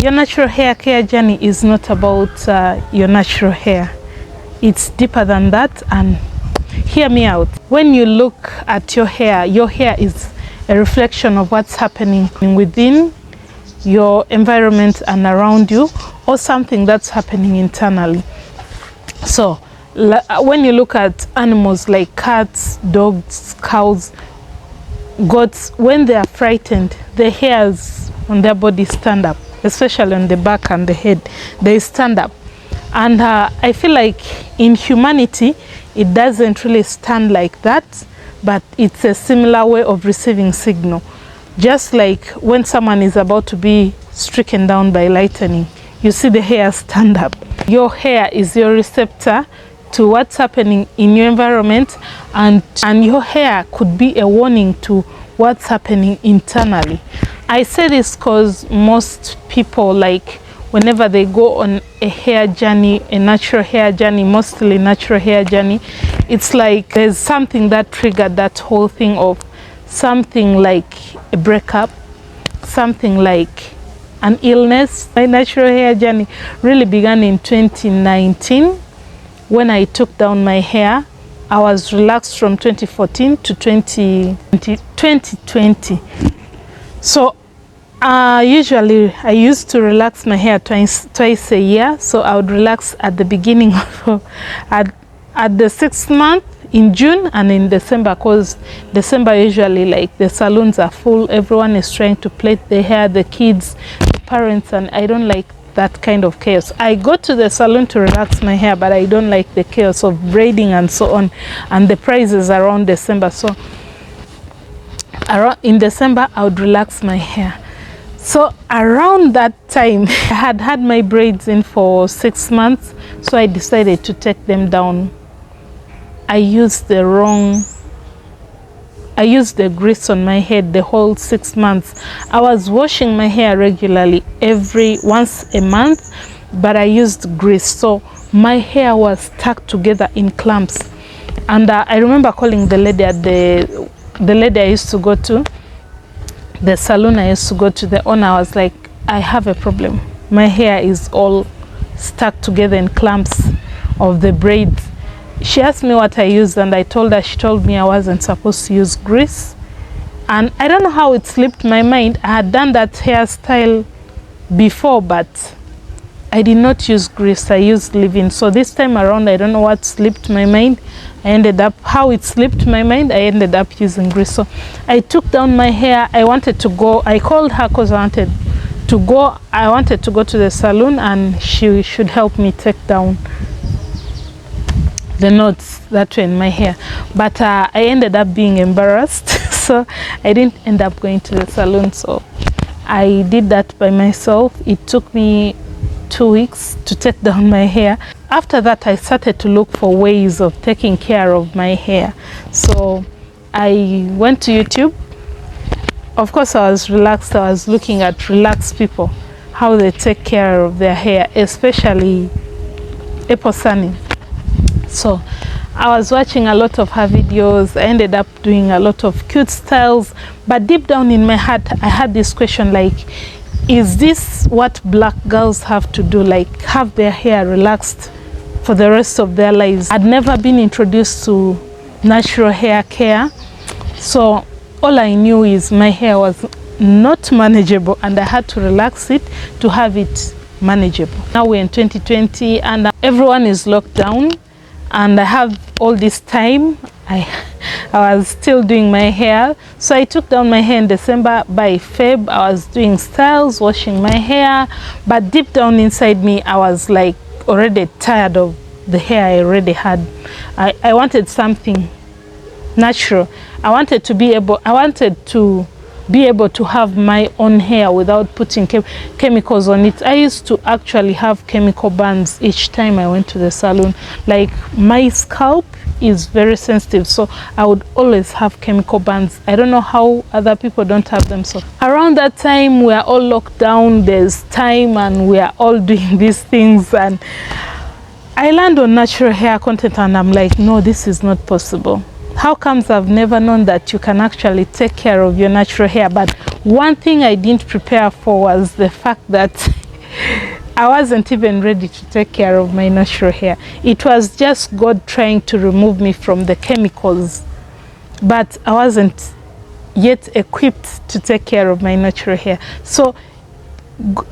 Your natural hair care journey is not about your natural hair. It's deeper than that, and hear me out. When you look at your hair is a reflection of what's happening within your environment and around you, or something that's happening internally. So when you look at animals like cats, dogs, cows, goats, when they are frightened, the hairs on their body stand up, especially on the back and the head, they stand up. And I feel like in humanity, it doesn't really stand like that, but it's a similar way of receiving signal. Just like when someone is about to be stricken down by lightning, you see the hair stand up. Your hair is your receptor to what's happening in your environment, and your hair could be a warning to what's happening internally. I say this because most people, like whenever they go on a hair journey, a natural hair journey, mostly natural hair journey, it's like there's something that triggered that whole thing of something like a breakup, something like an illness. My natural hair journey really began in 2019 when I took down my hair. I was relaxed from 2014 to 2020. So usually I used to relax my hair twice a year. So I would relax at the beginning of at the 6th month in June and in December, because December usually like the salons are full, everyone is trying to plait their hair, the kids, the parents, and I don't like that kind of chaos. I go to the salon to relax my hair, but I don't like the chaos of braiding and so on, and the prices around December. So in December I would relax my hair. So around that time I had my braids in for 6 months, so I decided to take them down. I used the grease on my head the whole 6 months. I was washing my hair regularly once a month, but I used grease, so my hair was stuck together in clumps. And I remember calling the lady at the lady I used to go to, the salon I used to go to, the owner. I was like, I have a problem. My hair is all stuck together in clumps of the braids. She asked me what I used, and I told her. She told me I wasn't supposed to use grease. And I don't know how it slipped my mind. I had done that hairstyle before, but I did not use grease. I used leave-in. So this time around, I don't know what slipped my mind. How it slipped my mind, I ended up using grease. So I took down my hair. I wanted to go. I called her because I wanted to go to the salon, and she should help me take down the knots that were in my hair. But I ended up being embarrassed, so I didn't end up going to the salon. So I did that by myself. It took me 2 weeks to take down my hair. After that, I started to look for ways of taking care of my hair. So I went to YouTube. Of course, I was relaxed. I was looking at relaxed people, how they take care of their hair, especially Eposani. So I was watching a lot of her videos. I ended up doing a lot of cute styles, but deep down in my heart I had this question, like, is this what black girls have to do, like have their hair relaxed for the rest of their lives? I'd never been introduced to natural hair care, so all I knew is my hair was not manageable, and I had to relax it to have it manageable. Now we're in 2020 and everyone is locked down, and I have all this time. I was still doing my hair, so I took down my hair in December. By Feb I was doing styles, washing my hair, but deep down inside me I was like already tired of the hair I already had. I wanted something natural. I wanted to be able to have my own hair without putting chemicals on it. I used to actually have chemical burns each time I went to the salon. Like, my scalp is very sensitive, so I would always have chemical burns. I don't know how other people don't have them. So around that time we are all locked down, there's time, and we are all doing these things, and I land on natural hair content and I'm like, no, this is not possible. How comes I've never known that you can actually take care of your natural hair? But one thing I didn't prepare for was the fact that I wasn't even ready to take care of my natural hair. It was just God trying to remove me from the chemicals, but I wasn't yet equipped to take care of my natural hair. So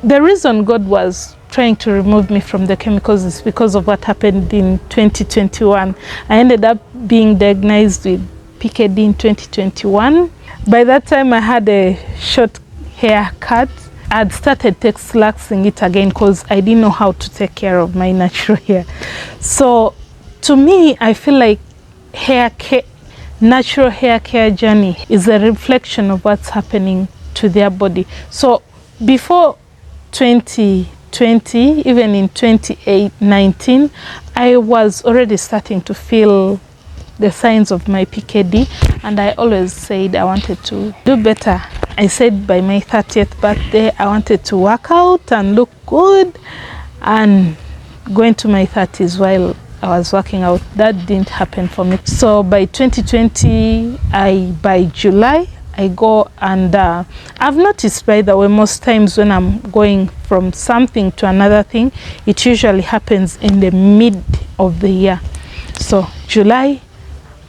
the reason God was trying to remove me from the chemicals is because of what happened in 2021. I ended up being diagnosed with PKD in 2021. By that time, I had a short haircut. I'd started textlaxing it again because I didn't know how to take care of my natural hair. So to me, I feel like natural hair care journey is a reflection of what's happening to their body. So before 2020, even in 2019, I was already starting to feel the signs of my PKD, and I always said I wanted to do better. I said by my 30th birthday, I wanted to work out and look good and go into my 30s while I was working out. That didn't happen for me. So by 2020, by July, I go and I've noticed, by the way, most times when I'm going from something to another thing, it usually happens in the mid of the year. So July,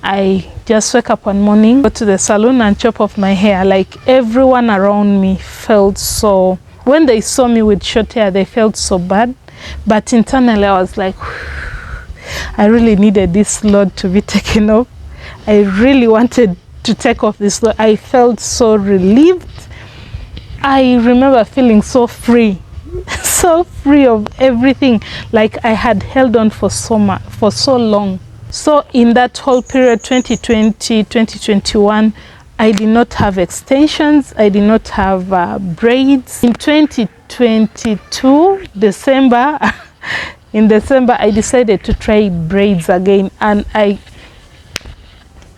I just wake up one morning, go to the salon and chop off my hair. Like everyone around me felt so, when they saw me with short hair, they felt so bad. But internally I was like, I really needed this load to be taken off. I really wanted to take off this load. I felt so relieved. I remember feeling so free, so free of everything, like I had held on for so long. So in that whole period, 2020, 2021, I did not have extensions. I did not have braids. In 2022, December, in December, I decided to try braids again. And I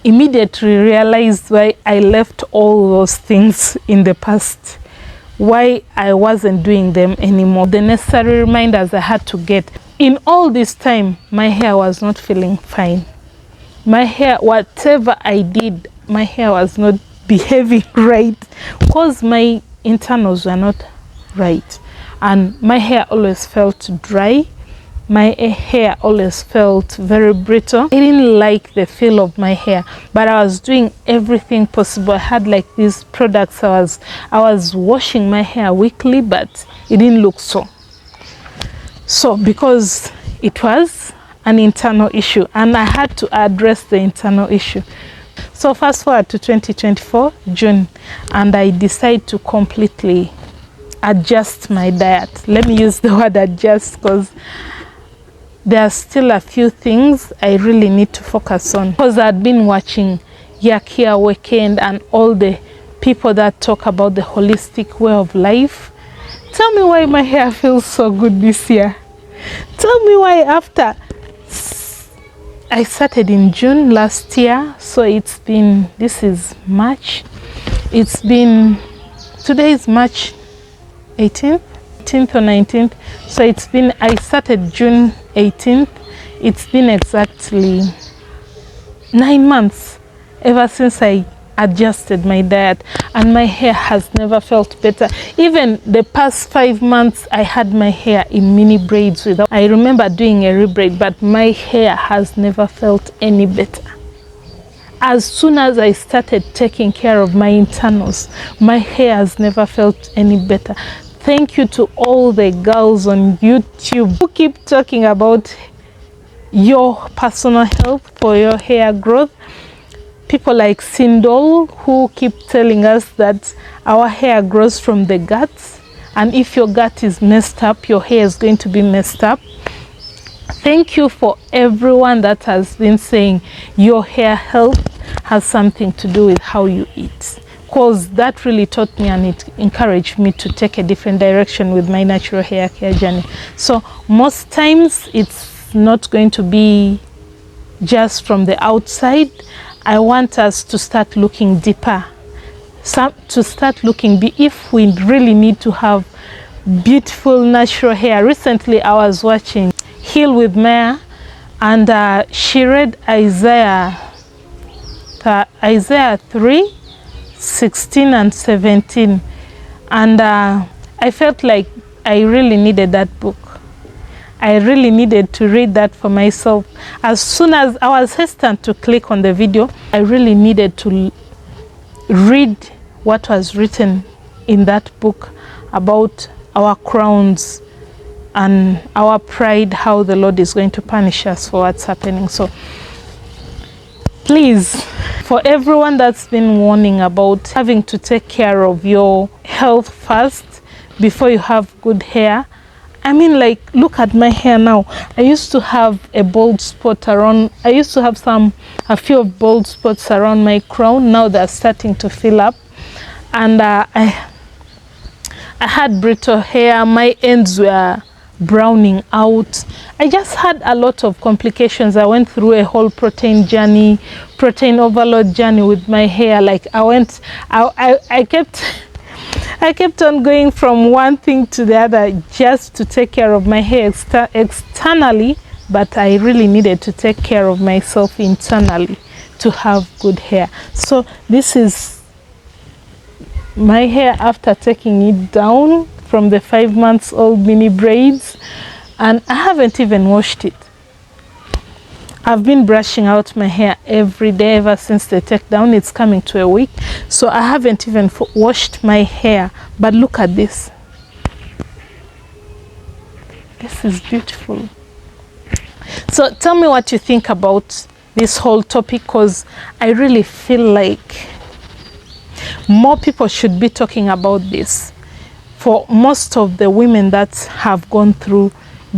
immediately realized why I left all those things in the past, why I wasn't doing them anymore. The necessary reminders I had to get. In all this time, my hair was not feeling fine. My hair, whatever I did, my hair was not behaving right because my internals were not right. And my hair always felt dry. My hair always felt very brittle. I didn't like the feel of my hair, but I was doing everything possible. I had like these products. I was washing my hair weekly, but it didn't look so. So because it was an internal issue and I had to address the internal issue. So fast forward to 2024, June, and I decide to completely adjust my diet. Let me use the word adjust because there are still a few things I really need to focus on. Because I'd been watching Yakia Weekend and all the people that talk about the holistic way of life. Tell me why my hair feels so good this year. Tell me why after I started in June last year, so it's been, this is March. It's been, today is March 18th or 19th. So it's been, I started June 18th. It's been exactly 9 months ever since I adjusted my diet, and my hair has never felt better. Even the past 5 months, I had my hair in mini braids without. I remember doing a rebraid, but my hair has never felt any better. As soon as I started taking care of my internals, my hair has never felt any better. Thank you to all the girls on YouTube who keep talking about your personal health for your hair growth. People like Sindol who keep telling us that our hair grows from the guts, and if your gut is messed up, your hair is going to be messed up. Thank you for everyone that has been saying your hair health has something to do with how you eat, because that really taught me and it encouraged me to take a different direction with my natural hair care journey. So most times it's not going to be just from the outside. I want us to start looking deeper, to start looking, if we really need to have beautiful natural hair. Recently I was watching Heal with Maya, and she read Isaiah 3:16 and 17, and I felt like I really needed that book. I really needed to read that for myself. As soon as I was hesitant to click on the video, I really needed to read what was written in that book about our crowns and our pride, how the Lord is going to punish us for what's happening. So please, for everyone that's been warning about having to take care of your health first before you have good hair, I mean, like, look at my hair now. I used to have a bald spot around, I used to have a few bald spots around my crown. Now they're starting to fill up. And I had brittle hair. My ends were browning out. I just had a lot of complications. I went through a whole protein overload journey with my hair. Like, I kept on going from one thing to the other just to take care of my hair externally, but I really needed to take care of myself internally to have good hair. So this is my hair after taking it down from the 5-month-old mini braids, and I haven't even washed it. I've been brushing out my hair every day ever since the takedown. It's coming to a week, so I haven't even washed my hair. But look at this. This is beautiful. So tell me what you think about this whole topic, because I really feel like more people should be talking about this. For most of the women that have gone through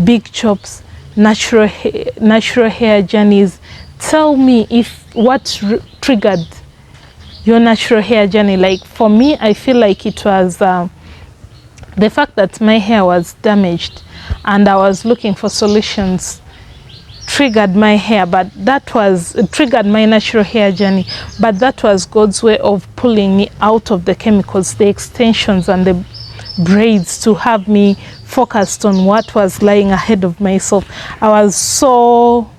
big chops, natural hair journeys, tell me if what triggered your natural hair journey. Like, for me, I feel like it was the fact that my hair was damaged and I was looking for solutions triggered my hair, but that was triggered my natural hair journey. But that was God's way of pulling me out of the chemicals, the extensions and the braids, to have me focused on what was lying ahead of myself. I was so,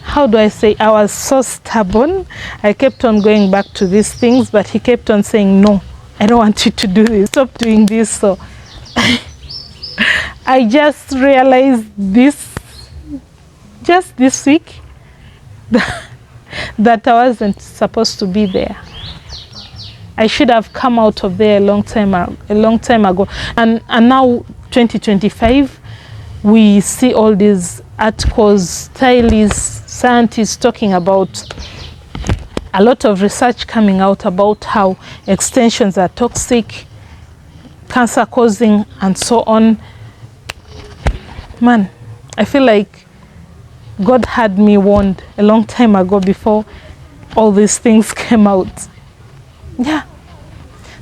how do I say, I was so stubborn. I kept on going back to these things, but he kept on saying, no, I don't want you to do this, stop doing this. So I just realized this just this week that I wasn't supposed to be there. I should have come out of there a long time ago. And now 2025, we see all these articles, stylists, scientists talking about, a lot of research coming out about how extensions are toxic, cancer causing, and so on. Man, I feel like God had me warned a long time ago before all these things came out. Yeah.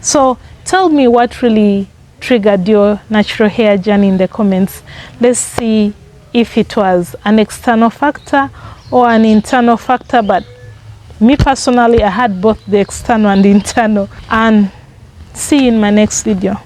So tell me what really triggered your natural hair journey in the comments. Let's see if it was an external factor or an internal factor. But me personally, I had both the external and the internal. And see you in my next video.